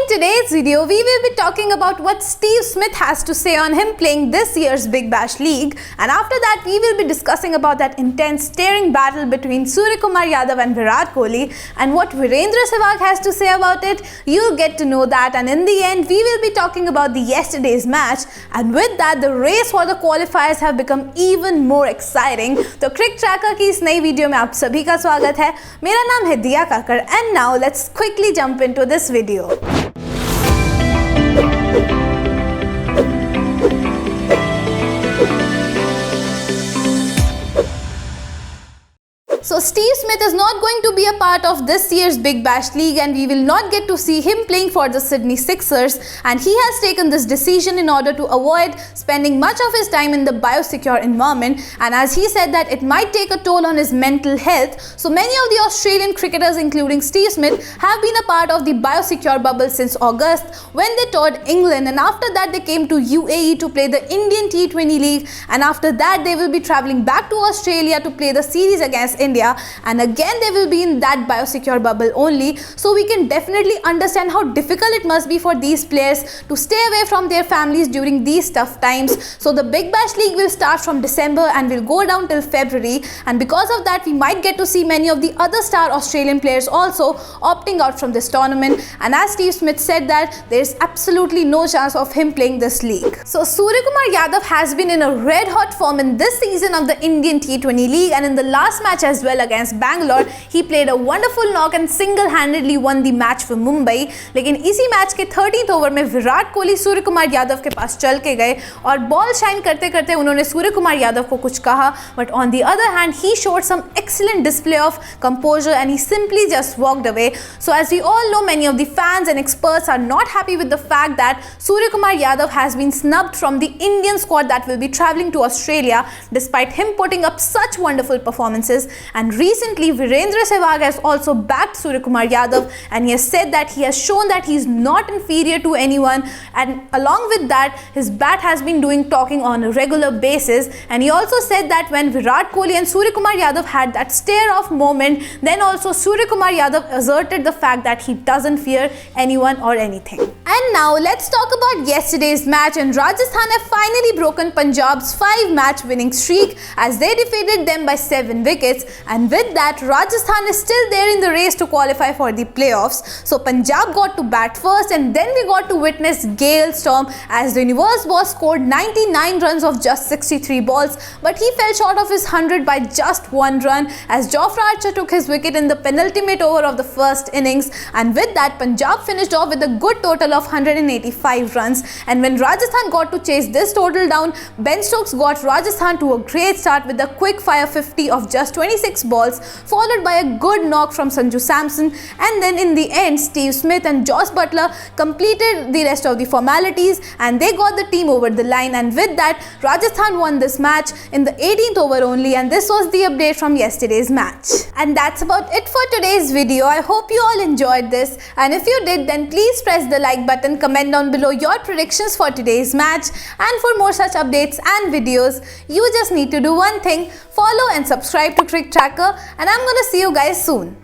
in today's video, we will be talking about what Steve Smith has to say on him playing this year's Big Bash League, and after that we will be discussing about that intense staring battle between Suryakumar Yadav and Virat Kohli and what Virendra Sehwag has to say about it. You'll get to know that, and in the end we will be talking about the yesterday's match, and with that the race for the qualifiers have become even more exciting. तो क्रिक tracker की इस नई video में आप सभी का स्वागत है। मेरा नाम है Diya Kakar and now let's quickly jump into this video. So Steve Smith is not going to be a part of this year's Big Bash League, and we will not get to see him playing for the Sydney Sixers, and he has taken this decision in order to avoid spending much of his time in the biosecure environment, and as he said that it might take a toll on his mental health. So many of the Australian cricketers including Steve Smith have been a part of the biosecure bubble since August when they toured England, and after that they came to UAE to play the Indian T20 League, and after that they will be travelling back to Australia to play the series against India, and again they will be in that biosecure bubble only. So we can definitely understand how difficult it must be for these players to stay away from their families during these tough times. So the Big Bash League will start from December and will go down till February, and because of that we might get to see many of the other star Australian players also opting out from this tournament, and as Steve Smith said that there is absolutely no chance of him playing this league. So Suryakumar Yadav has been in a red hot form in this season of the Indian T20 League, and in the last match as well against Bangalore he played a wonderful knock and single-handedly won the match for Mumbai. लेकिन इसी match के 13th over में विराट कोहली सूर्यकुमार यादव के पास चल के गए और ball shine करते करते उन्होंने सूर्यकुमार यादव को कुछ कहा, but on the other hand he showed some excellent display of composure and he simply just walked away. So as we all know, many of the fans and experts are not happy with the fact that Suryakumar Yadav has been snubbed from the Indian squad that will be travelling to Australia despite him putting up such wonderful performances. And recently Virendra Sehwag has also backed Suryakumar Yadav, and he has said that he has shown that he is not inferior to anyone, and along with that his bat has been doing talking on a regular basis. And he also said that when Virat Kohli and Suryakumar Yadav had that stare-off moment, then also Suryakumar Yadav asserted the fact that he doesn't fear anyone or anything. And now let's talk about yesterday's match, and Rajasthan have finally broken Punjab's 5-match winning streak as they defeated them by 7 wickets, and with that Rajasthan is still there in the race to qualify for the playoffs. So Punjab got to bat first, and then we got to witness Gale Storm as the universe boss scored 99 runs of just 63 balls, but he fell short of his 100 by just 1 run as Jofra Archer took his wicket in the penultimate over of the first innings, and with that Punjab finished off with a good total of 185 runs. And when Rajasthan got to chase this total down, Ben Stokes got Rajasthan to a great start with a quick fire 50 of just 26 balls, followed by a good knock from Sanju Samson, and then in the end Steve Smith and Jos Buttler completed the rest of the formalities and they got the team over the line, and with that Rajasthan won this match in the 18th over only. And this was the update from yesterday's match. And that's about it for today's video. I hope you all enjoyed this, and if you did then please press the like button, comment down below your predictions for today's match, and for more such updates and videos you just need to do one thing: follow and subscribe to Crick Tracker, and I'm gonna see you guys soon.